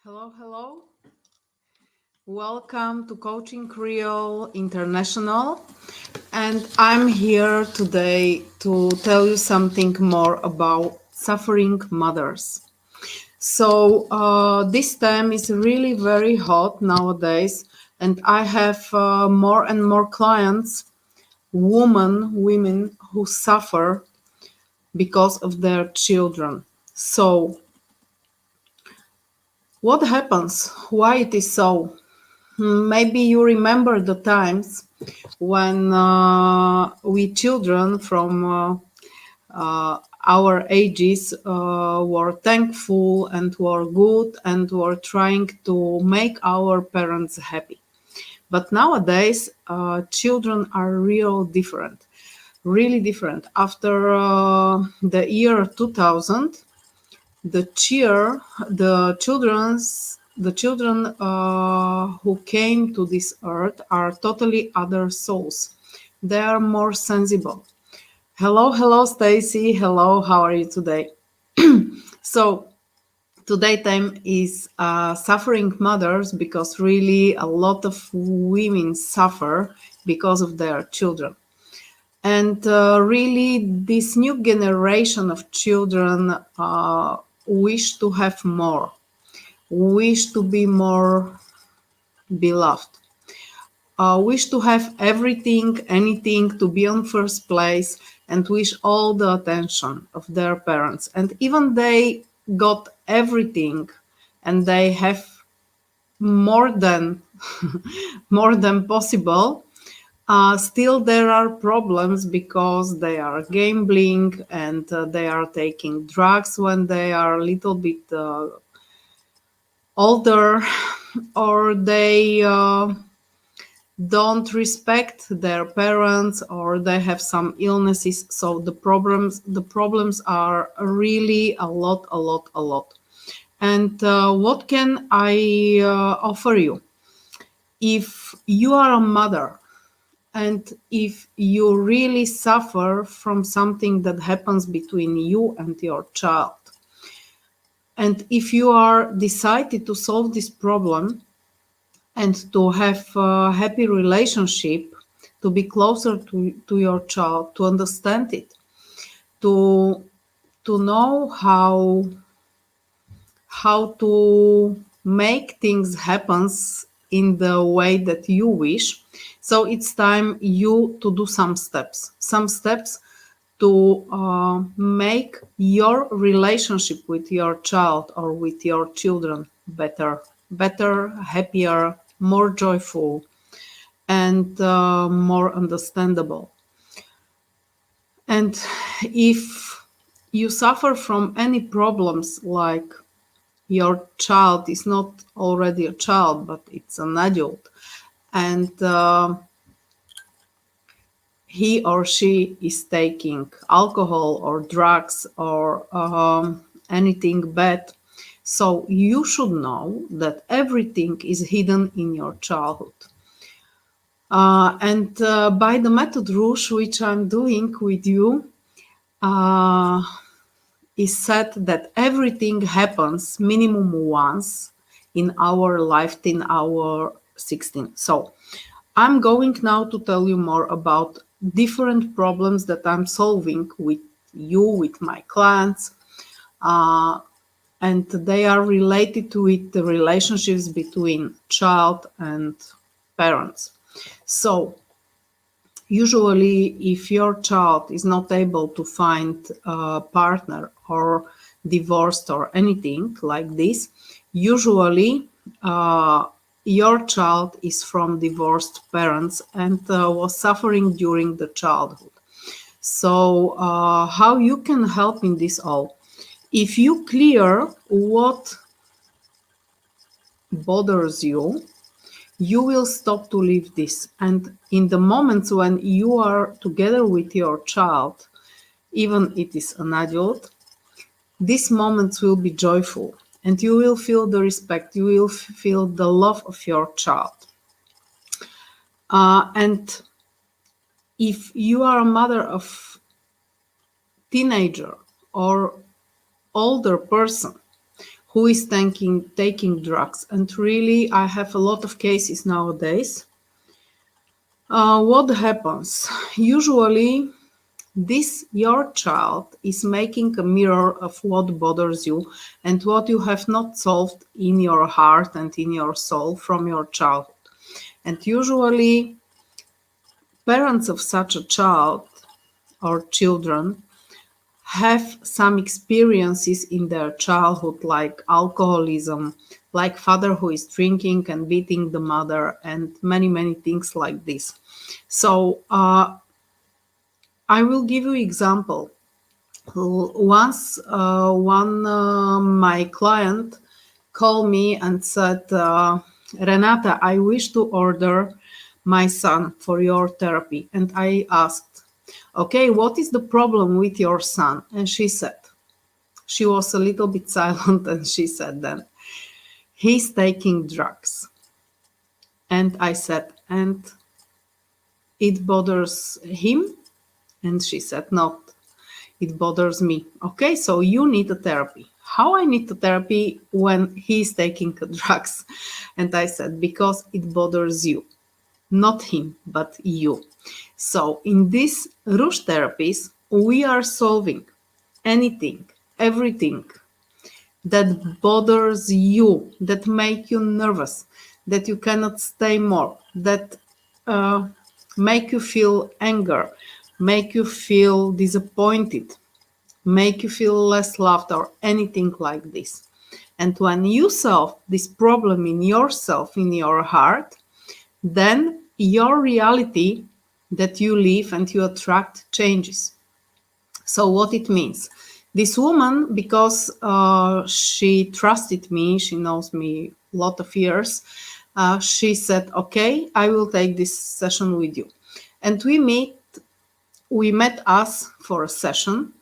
Hello, hello. Welcome to Coaching Creole International. And I'm here today to tell you something more about suffering mothers. This time is really very hot nowadays, and I have more and more clients, women who suffer because of their children. So, what happens? Why it is so? Maybe you remember the times when we children from our ages were thankful and were good and were trying to make our parents happy. But nowadays, children are really different. After the year 2000, the children who came to this earth are totally other souls. They are more sensible. Hello, Stacy. Hello, how are you today? So today time is suffering mothers, because really a lot of women suffer because of their children. And really, this new generation of children wish to have more, wish to be more beloved, wish to have everything, anything, to be on first place, and wish all the attention of their parents. And even they got everything, and they have more than more than possible. Still, there are problems because they are gambling and they are taking drugs when they are a little bit older, or they don't respect their parents, or they have some illnesses. So the problems are really a lot. And what can I offer you? If you are a mother, and if you really suffer from something that happens between you and your child, and if you are decided to solve this problem and to have a happy relationship, to be closer to your child, to understand it, to know how to make things happen in the way that you wish. So it's time you to do some steps to make your relationship with your child or with your children better, happier, more joyful, and more understandable. And if you suffer from any problems, like your child is not already a child, but it's an adult, and he or she is taking alcohol or drugs or anything bad, so you should know that everything is hidden in your childhood. And by the method Rouge, which I'm doing with you, uh, is said that everything happens minimum once in our life, in our 16. So I'm going now to tell you more about different problems that I'm solving with you, with my clients, uh, and they are related with the relationships between child and parents. So usually, if your child is not able to find a partner, or divorced or anything like this, usually your child is from divorced parents and was suffering during the childhood. So how you can help in this all? If you clear what bothers you, you will stop to live this. And in the moments when you are together with your child, even it is an adult, these moments will be joyful, and you will feel the respect, you will feel the love of your child. And if you are a mother of teenager or older person who is taking drugs. And really, I have a lot of cases nowadays. What happens? Usually, this your child is making a mirror of what bothers you and what you have not solved in your heart and in your soul from your childhood. And usually, parents of such a child or children have some experiences in their childhood, like alcoholism, like father who is drinking and beating the mother, and many, many things like this. So I will give you example. Once one my client called me and said, Renata, I wish to order my son for your therapy. And I asked, okay, what is the problem with your son? And she was a little bit silent, and she said then, he's taking drugs. And I said, and it bothers him? And she said, no, it bothers me. Okay, so you need a therapy. How I need the therapy when he's taking drugs? And I said, because it bothers you, not him, but you. So in this Rush therapies, we are solving anything, everything that bothers you, that make you nervous, that you cannot stay more, that uh, make you feel anger, make you feel disappointed, make you feel less loved, or anything like this. And when you solve this problem in yourself, in your heart, then your reality that you live and you attract changes. So what it means? This woman, because she trusted me, she knows me a lot of years, she said, okay, I will take this session with you. And we met us for a session.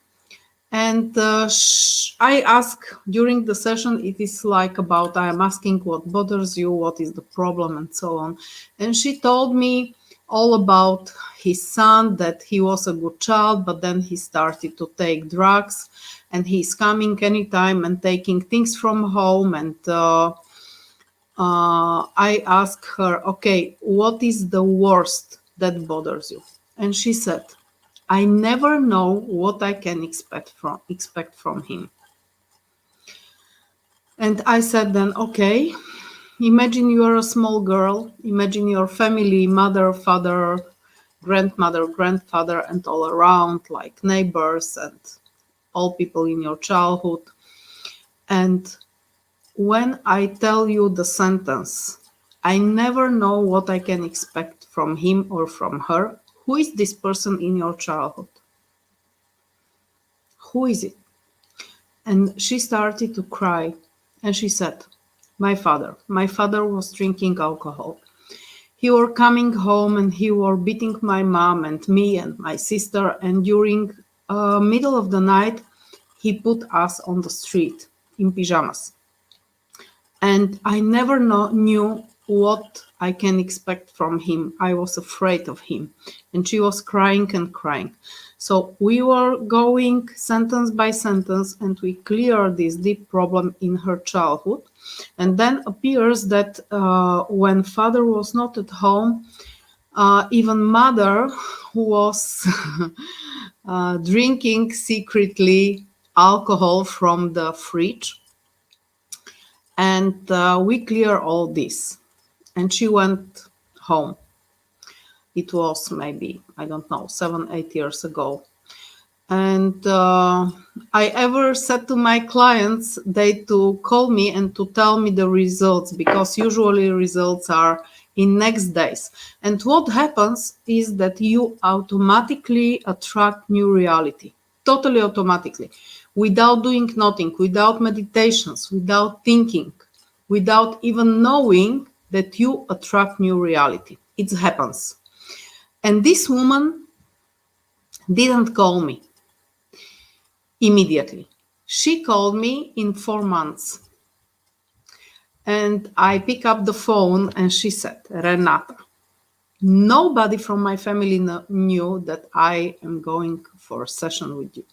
And I ask during the session, it is like about, I am asking what bothers you, what is the problem, and so on. And she told me all about his son, that he was a good child, but then he started to take drugs, and he's coming anytime and taking things from home. And I asked her, okay, what is the worst that bothers you? And she said, I never know what I can expect from him. And I said then, okay, imagine you are a small girl, imagine your family, mother, father, grandmother, grandfather, and all around, like neighbors and all people in your childhood. And when I tell you the sentence, I never know what I can expect from him or from her, who is this person in your childhood? Who is it? And she started to cry. And she said, my father. My father was drinking alcohol. He were coming home and he were beating my mom and me and my sister. And during middle of the night, he put us on the street in pajamas. And I never knew what I can expect from him. I was afraid of him. And she was crying and crying. So we were going sentence by sentence, and we cleared this deep problem in her childhood. And then appears that when father was not at home, even mother was drinking secretly alcohol from the fridge. And we clear all this. And she went home. It was maybe, I don't know, 7-8 years ago. And I ever said to my clients, they to call me and to tell me the results, because usually results are in next days. And what happens is that you automatically attract new reality, totally automatically, without doing nothing, without meditations, without thinking, without even knowing that you attract new reality. It happens. And this woman didn't call me immediately. She called me in 4 months. And I pick up the phone and she said, Renata, nobody from my family knew that I am going for a session with you.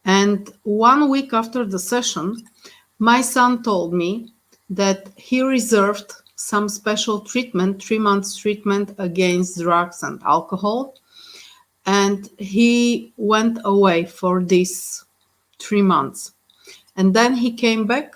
And 1 week after the session, My son told me that he reserved some special treatment, 3 months treatment against drugs and alcohol, and he went away for these 3 months. And then he came back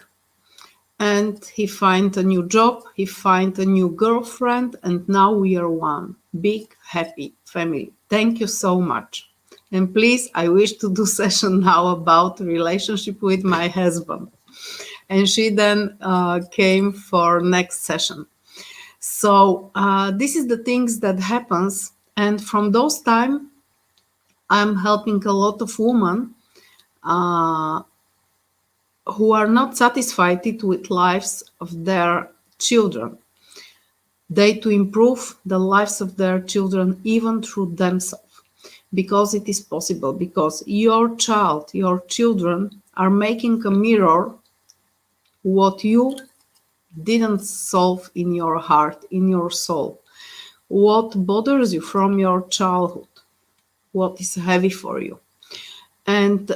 and he find a new job, he find a new girlfriend, and now we are one big happy family. Thank you so much. And please, I wish to do session now about relationship with my husband. And she then came for next session. So this is the things that happens, and from those time, I'm helping a lot of women uh, who are not satisfied with lives of their children. They to improve the lives of their children even through themselves, because it is possible, because your child, your children are making a mirror what you didn't solve in your heart, in your soul, what bothers you from your childhood, what is heavy for you. And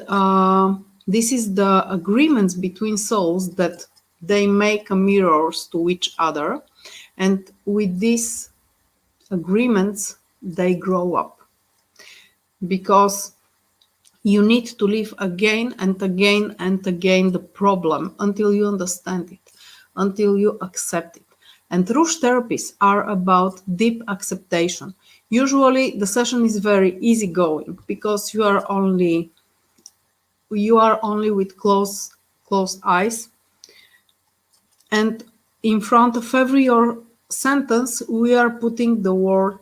this is the agreements between souls that they make mirrors to each other. And with these agreements, they grow up. Because you need to live again and again and again the problem until you understand it, until you accept it. And Rush therapies are about deep acceptation. Usually the session is very easygoing because you are only with closed eyes, and in front of every your sentence we are putting the word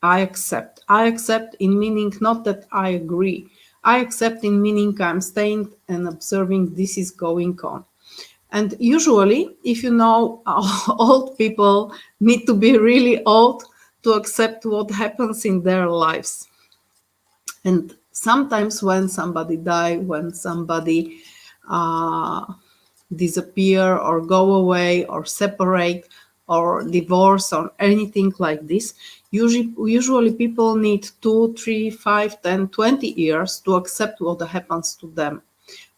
I accept. I accept in meaning not that I agree. I accept in meaning I'm staying and observing this is going on. And usually, if you know, old people need to be really old to accept what happens in their lives. And sometimes when somebody die, when somebody uh, disappear or go away or separate or divorce or anything like this, usually people need 2, 3, 5, 10, 20 years to accept what happens to them,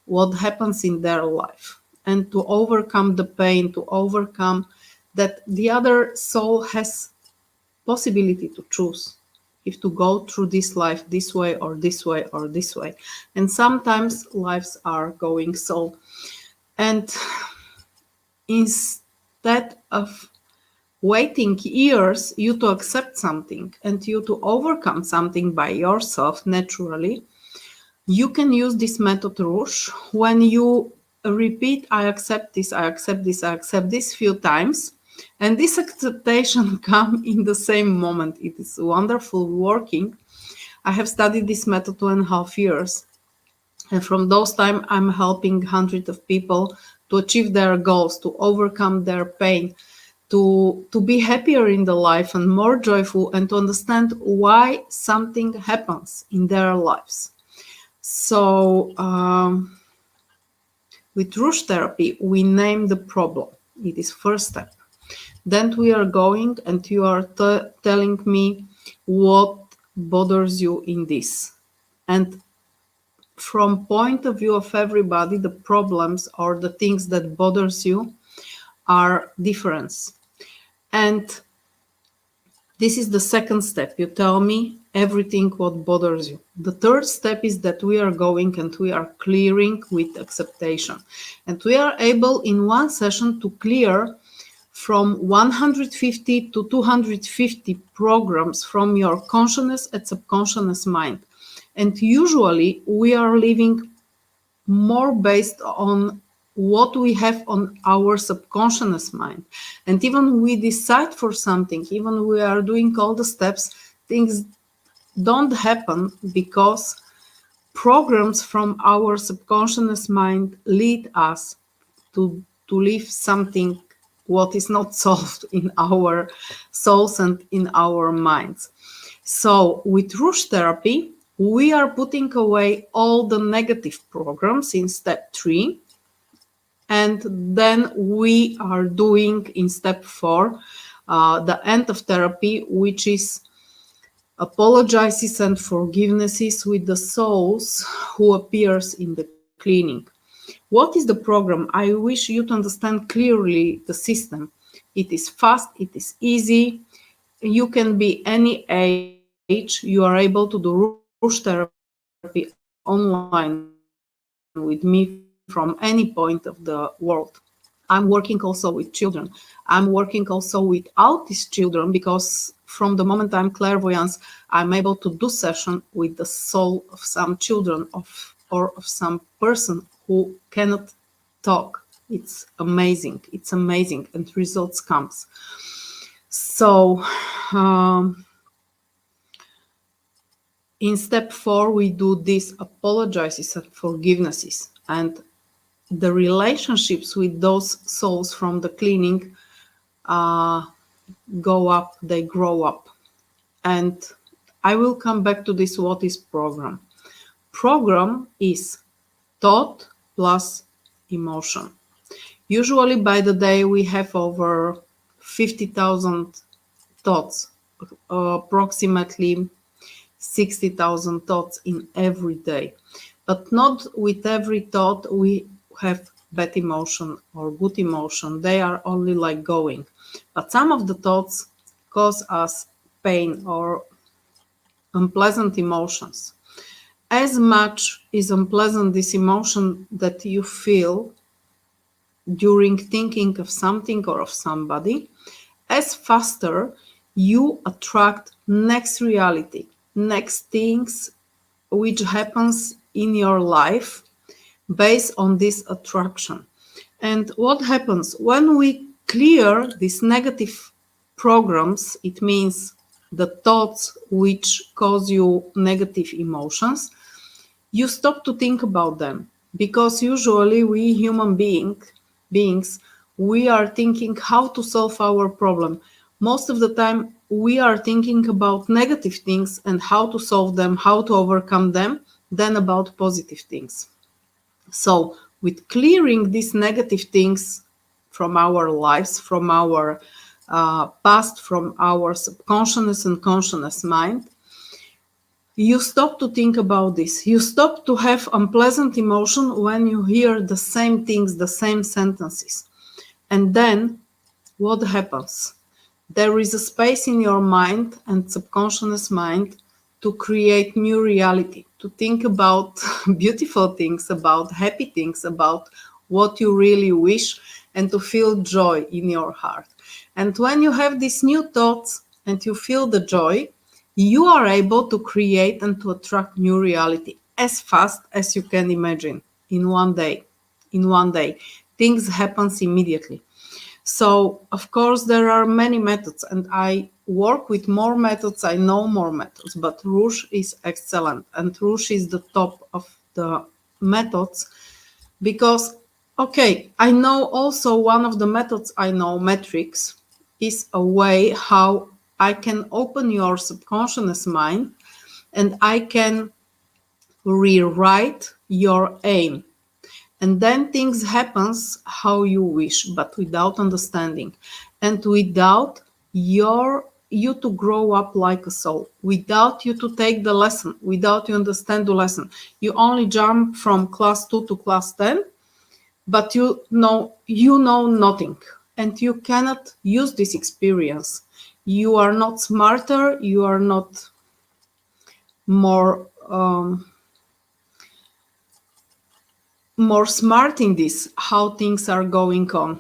what happens in their life, and to overcome the pain, to overcome that the other soul has possibility to choose if to go through this life this way or this way or this way. And sometimes lives are going so. And instead of waiting years you to accept something and you to overcome something by yourself naturally, you can use this method Rush when you repeat I accept this, I accept this, I accept this few times, and this acceptation come in the same moment. It is wonderful working. I have studied this method 2.5 years, and from those time I'm helping hundreds of people to achieve their goals, to overcome their pain, to be happier in the life and more joyful, and to understand why something happens in their lives. So with Rush therapy, we name the problem. It is first step. Then we are going and you are telling me what bothers you in this. And from point of view of everybody, the problems or the things that bothers you are different. And this is the second step. You tell me everything what bothers you. The third step is that we are going and we are clearing with acceptation. And we are able in one session to clear from 150 to 250 programs from your consciousness and subconscious mind. And usually we are living more based on what we have on our subconscious mind. And even we decide for something, even we are doing all the steps, things don't happen because programs from our subconscious mind lead us to live something what is not solved in our souls and in our minds. So with Rush therapy, we are putting away all the negative programs in step 3. And then we are doing in step 4 the end of therapy, which is apologizes and forgivenesses with the souls who appears in the cleaning. What is the program? I wish you to understand clearly the system. It is fast, it is easy. You can be any age. You are able to do Rush therapy online with me from any point of the world. I'm working also with children. I'm working also with autistic children because from the moment I'm clairvoyance, I'm able to do session with the soul of some children or of some person who cannot talk. It's amazing, and results comes. So um, in step 4, we do these apologizes and forgivenesses, and the relationships with those souls from the cleaning uh, go up, they grow up. And I will come back to this. What is program? Program is thought plus emotion. Usually by the day we have over 50,000 thoughts, approximately 60,000 thoughts in every day. But not with every thought we have bad emotion or good emotion. They are only like going. But some of the thoughts cause us pain or unpleasant emotions. As much is unpleasant this emotion that you feel during thinking of something or of somebody, as faster you attract next reality, next things which happens in your life based on this attraction. And what happens when we clear these negative programs? It means the thoughts which cause you negative emotions, you stop to think about them, because usually we beings, we are thinking how to solve our problem. Most of the time we are thinking about negative things and how to solve them, how to overcome them, than about positive things. So with clearing these negative things from our lives, from our past, from our subconscious and conscious mind, you stop to think about this. You stop to have unpleasant emotion when you hear the same things, the same sentences. And then what happens? There is a space in your mind and subconscious mind to create new reality, to think about beautiful things, about happy things, about what you really wish, and to feel joy in your heart. And when you have these new thoughts and you feel the joy, you are able to create and to attract new reality as fast as you can imagine in one day. In one day, things happens immediately. So, of course, there are many methods, and I work with more methods. I know more methods, but Rouge is excellent, and Rouge is the top of the methods because, okay, I know also one of the methods I know, metrics, is a way how I can open your subconscious mind and I can rewrite your aim, and then things happens how you wish, but without understanding and without you to grow up like a soul, without you to take the lesson, without you understand the lesson. You only jump from class 2 to class 10, but you know nothing, and you cannot use this experience. You are not smarter, you are not more more smart in this, how things are going on.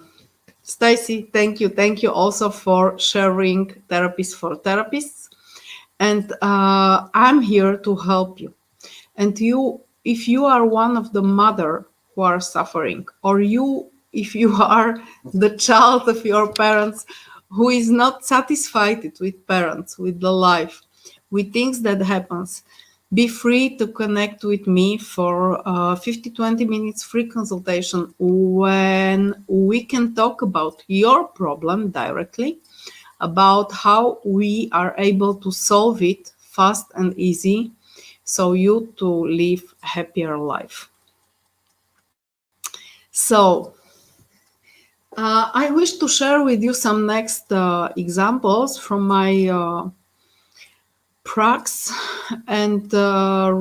Stacy, thank you also for sharing therapies for therapists, and I'm here to help you. And you, if you are one of the mother who are suffering, or you, if you are the child of your parents who is not satisfied with parents, with the life, with things that happens, be free to connect with me for 50-20 minutes free consultation when we can talk about your problem directly, about how we are able to solve it fast and easy, so you to live a happier life. So I wish to share with you some next examples from my prax, and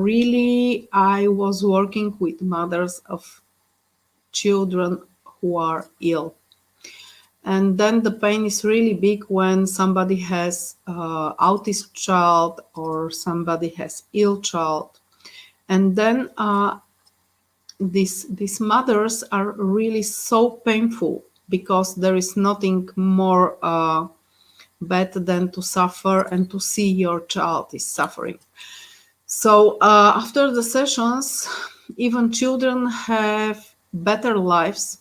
really I was working with mothers of children who are ill. And then the pain is really big when somebody has autist child or somebody has ill child. And then these mothers are really so painful because there is nothing more bad than to suffer and to see your child is suffering. So after the sessions, even children have better lives,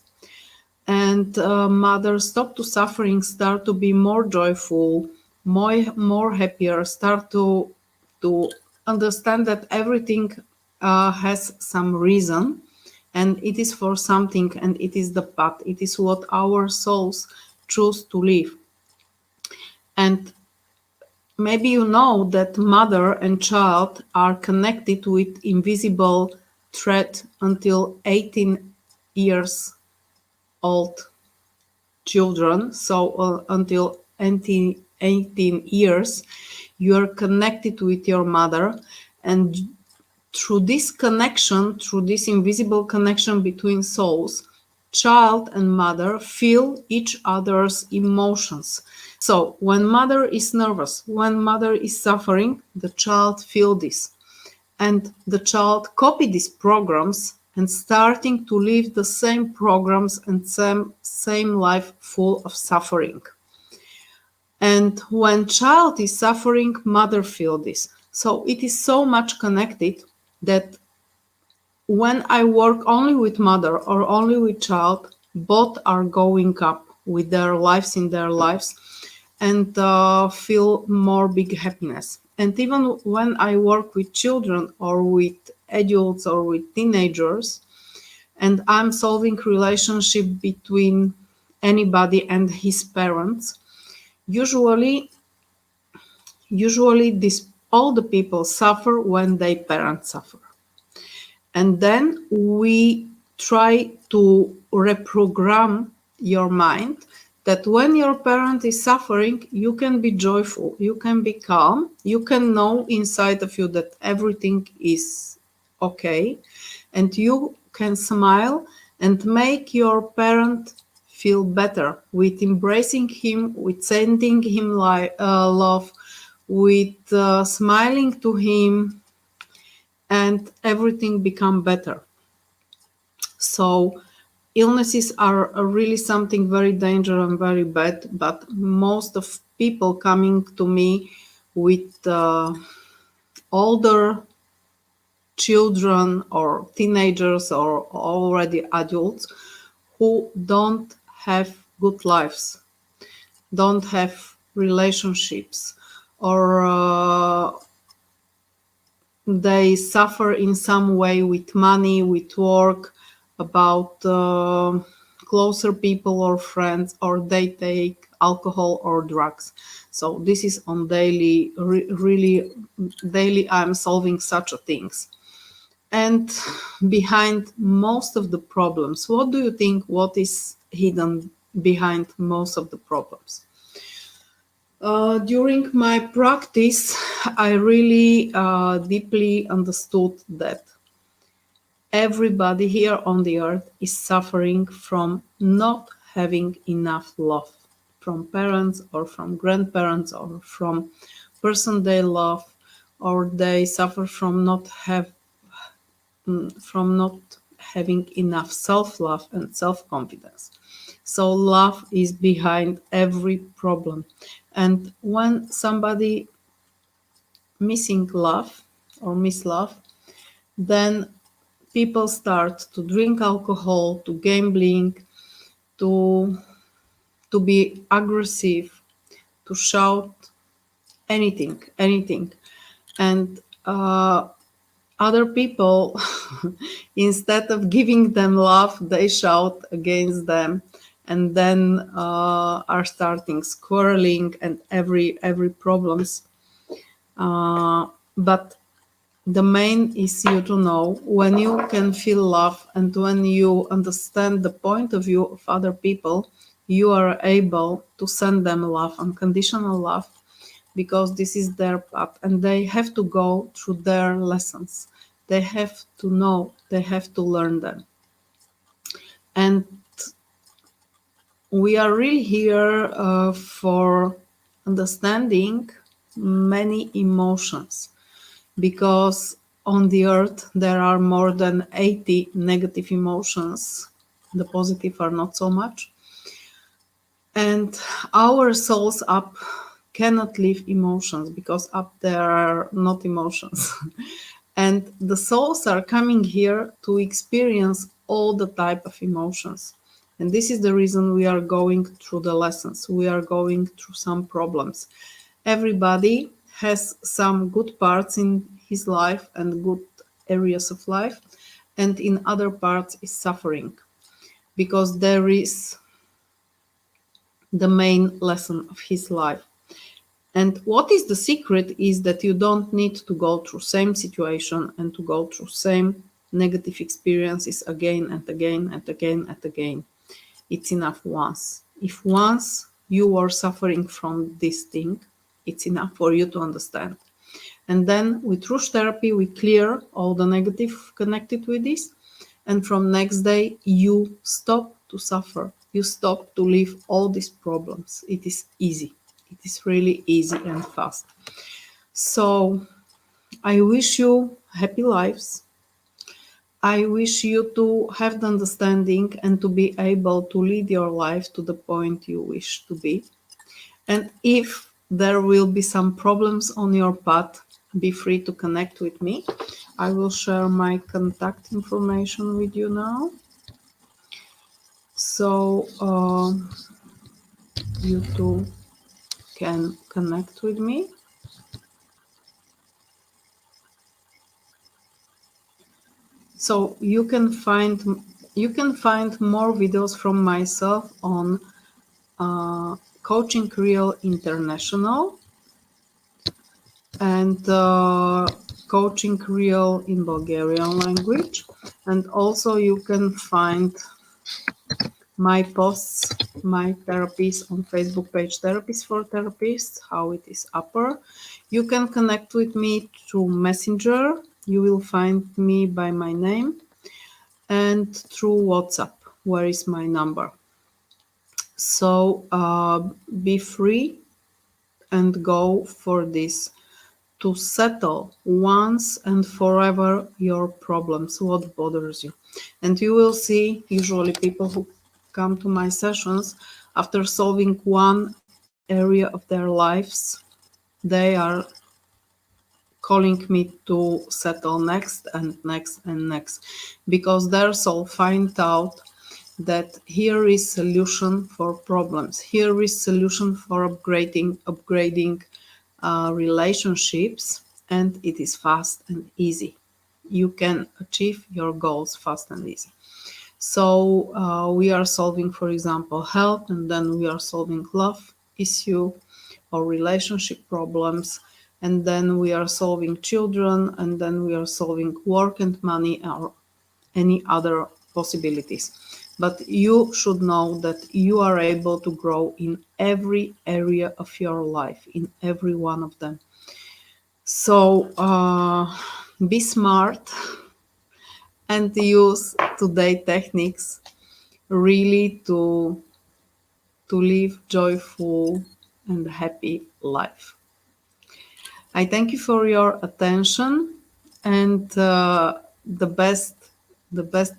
and mothers stop to suffering, start to be more joyful, more happier, start to understand that everything has some reason, and it is for something, and it is the path, it is what our souls choose to live. And maybe you know that mother and child are connected with invisible thread until 18 years old children. So until 18 years, you are connected with your mother. And through this connection, through this invisible connection between souls, child and mother feel each other's emotions. So when mother is nervous, when mother is suffering, the child feel this. And the child copy these programs and starting to live the same programs and same life full of suffering. And when child is suffering, mother feel this. So it is so much connected that when I work only with mother or only with child, both are going up with their lives in their lives and feel more big happiness. And even when I work with children or with adults or with teenagers, and I'm solving relationship between anybody and his parents, usually this all the people suffer when their parents suffer. And then we try to reprogram your mind that when your parent is suffering, you can be joyful, you can be calm, you can know inside of you that everything is okay, and you can smile and make your parent feel better with embracing him, with sending him love, with smiling to him, and everything become better. So illnesses are really something very dangerous and very bad, but most of people coming to me with older children or teenagers or already adults who don't have good lives, don't have relationships, or they suffer in some way with money, with work, about closer people or friends, or they take alcohol or drugs. So this is on daily, really daily. I'm solving such a things. And behind most of the problems, what do you think? What is hidden behind most of the problems? During my practice, I really deeply understood that everybody here on the earth is suffering from not having enough love from parents or from grandparents or from person they love, or they suffer from not having enough self-love and self-confidence. So love is behind every problem. And when somebody missing love or miss love, then people start to drink alcohol, to gambling, to be aggressive, to shout anything. And other people, instead of giving them love, they shout against them, and then are starting quarreling and every problems. But the main is you to know when you can feel love and when you understand the point of view of other people, you are able to send them love, unconditional love, because this is their path and they have to go through their lessons. They have to know, they have to learn them. And we are really here for understanding many emotions, because on the earth there are more than 80 negative emotions. The positive are not so much. And our souls up cannot live emotions, because up there are not emotions. And the souls are coming here to experience all the type of emotions. And this is the reason we are going through the lessons. We are going through some problems. Everybody has some good parts in his life and good areas of life, and in other parts is suffering, because there is the main lesson of his life. And what is the secret is that you don't need to go through same situation and to go through same negative experiences again and again and again and again. It's enough once. If once you were suffering from this thing, it's enough for you to understand. And then with Rush therapy, we clear all the negative connected with this. And from next day, you stop to suffer. You stop to live all these problems. It is easy. It is really easy and fast. So I wish you happy lives. I wish you to have the understanding and to be able to lead your life to the point you wish to be. And if there will be some problems on your path, be free to connect with me. I will share my contact information with you now. So you too can connect with me. So you can find more videos from myself on Coaching Real International and Coaching Real in Bulgarian language. And also you can find my posts, my therapies on Facebook page, Therapies for Therapists, how it is upper. You can connect with me through Messenger. You will find me by my name, and through WhatsApp, where is my number. So be free and go for this to settle once and forever your problems, what bothers you. And you will see, usually people who come to my sessions, after solving one area of their lives, they are calling me to settle next and next and next, because their soul find out that here is solution for problems, here is solution for upgrading relationships, and it is fast and easy. You can achieve your goals fast and easy. So we are solving, for example, health, and then we are solving love issue or relationship problems, and then we are solving children, and then we are solving work and money, or any other possibilities. But you should know that you are able to grow in every area of your life, in every one of them. So be smart and use today techniques really to live joyful and happy life. I thank you for your attention, and the best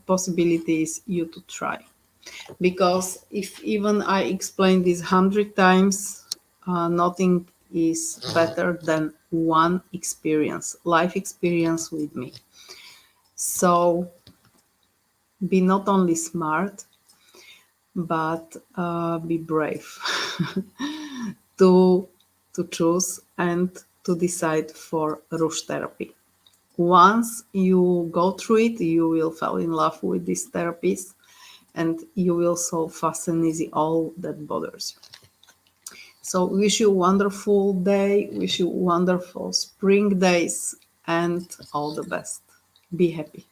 possibility is you to try, because if even I explain this 100 times, nothing is better than one experience, life experience with me. So be not only smart, but be brave to to choose and to decide for Rush therapy. Once you go through it, you will fall in love with these therapies, and you will solve fast and easy all that bothers you. So wish you a wonderful day, wish you wonderful spring days, and all the best. Be happy.